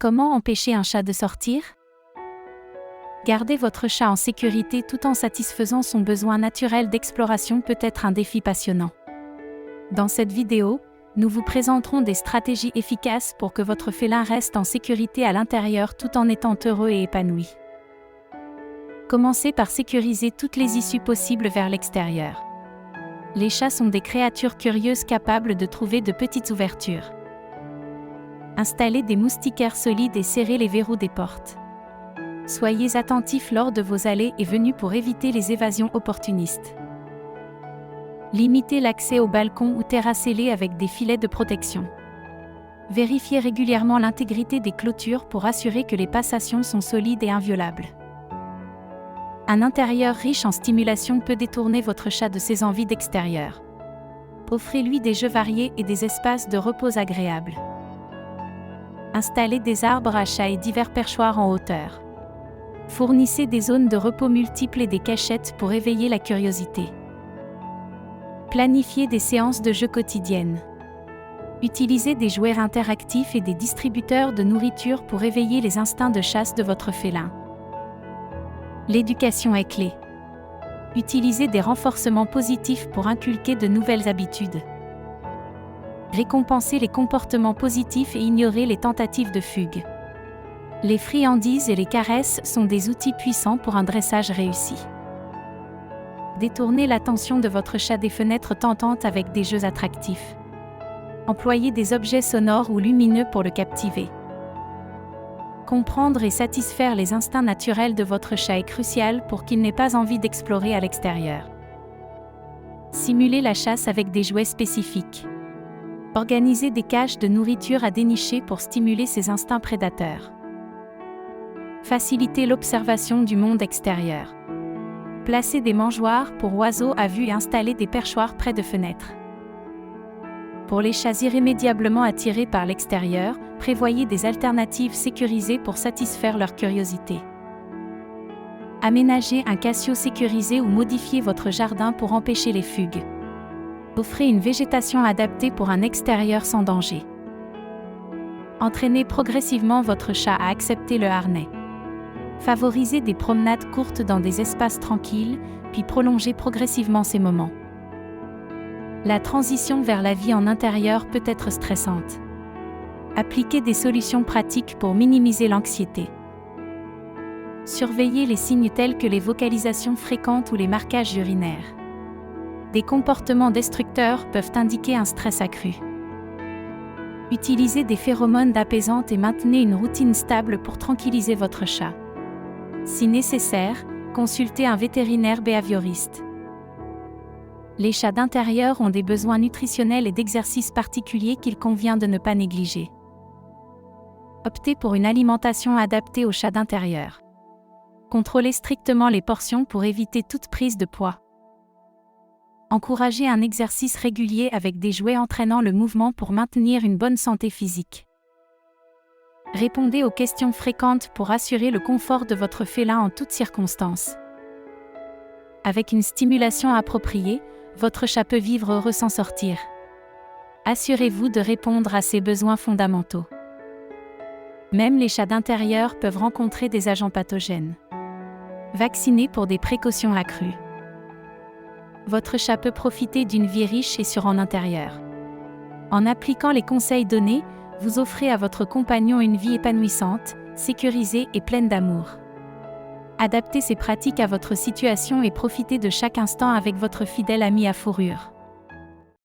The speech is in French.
Comment empêcher un chat de sortir? Garder votre chat en sécurité tout en satisfaisant son besoin naturel d'exploration peut être un défi passionnant. Dans cette vidéo, nous vous présenterons des stratégies efficaces pour que votre félin reste en sécurité à l'intérieur tout en étant heureux et épanoui. Commencez par sécuriser toutes les issues possibles vers l'extérieur. Les chats sont des créatures curieuses capables de trouver de petites ouvertures. Installez des moustiquaires solides et serrez les verrous des portes. Soyez attentifs lors de vos allées et venues pour éviter les évasions opportunistes. Limitez l'accès aux balcons ou terrassez-les avec des filets de protection. Vérifiez régulièrement l'intégrité des clôtures pour assurer que les passations sont solides et inviolables. Un intérieur riche en stimulation peut détourner votre chat de ses envies d'extérieur. Offrez-lui des jeux variés et des espaces de repos agréables. Installez des arbres à chat et divers perchoirs en hauteur. Fournissez des zones de repos multiples et des cachettes pour éveiller la curiosité. Planifiez des séances de jeux quotidiennes. Utilisez des jouets interactifs et des distributeurs de nourriture pour éveiller les instincts de chasse de votre félin. L'éducation est clé. Utilisez des renforcements positifs pour inculquer de nouvelles habitudes. Récompensez les comportements positifs et ignorez les tentatives de fugue. Les friandises et les caresses sont des outils puissants pour un dressage réussi. Détournez l'attention de votre chat des fenêtres tentantes avec des jeux attractifs. Employez des objets sonores ou lumineux pour le captiver. Comprendre et satisfaire les instincts naturels de votre chat est crucial pour qu'il n'ait pas envie d'explorer à l'extérieur. Simulez la chasse avec des jouets spécifiques. Organisez des caches de nourriture à dénicher pour stimuler ses instincts prédateurs. Facilitez l'observation du monde extérieur. Placez des mangeoires pour oiseaux à vue et installez des perchoirs près de fenêtres. Pour les chats irrémédiablement attirés par l'extérieur, prévoyez des alternatives sécurisées pour satisfaire leur curiosité. Aménagez un cassio sécurisé ou modifiez votre jardin pour empêcher les fugues. Offrez une végétation adaptée pour un extérieur sans danger. Entraînez progressivement votre chat à accepter le harnais. Favorisez des promenades courtes dans des espaces tranquilles, puis prolongez progressivement ces moments. La transition vers la vie en intérieur peut être stressante. Appliquez des solutions pratiques pour minimiser l'anxiété. Surveillez les signes tels que les vocalisations fréquentes ou les marquages urinaires. Des comportements destructeurs peuvent indiquer un stress accru. Utilisez des phéromones apaisantes et maintenez une routine stable pour tranquilliser votre chat. Si nécessaire, consultez un vétérinaire behavioriste. Les chats d'intérieur ont des besoins nutritionnels et d'exercices particuliers qu'il convient de ne pas négliger. Optez pour une alimentation adaptée aux chats d'intérieur. Contrôlez strictement les portions pour éviter toute prise de poids. Encouragez un exercice régulier avec des jouets entraînant le mouvement pour maintenir une bonne santé physique. Répondez aux questions fréquentes pour assurer le confort de votre félin en toutes circonstances. Avec une stimulation appropriée, votre chat peut vivre heureux sans sortir. Assurez-vous de répondre à ses besoins fondamentaux. Même les chats d'intérieur peuvent rencontrer des agents pathogènes. Vaccinez pour des précautions accrues. Votre chat peut profiter d'une vie riche et sûre en intérieur. En appliquant les conseils donnés, vous offrez à votre compagnon une vie épanouissante, sécurisée et pleine d'amour. Adaptez ces pratiques à votre situation et profitez de chaque instant avec votre fidèle ami à fourrure.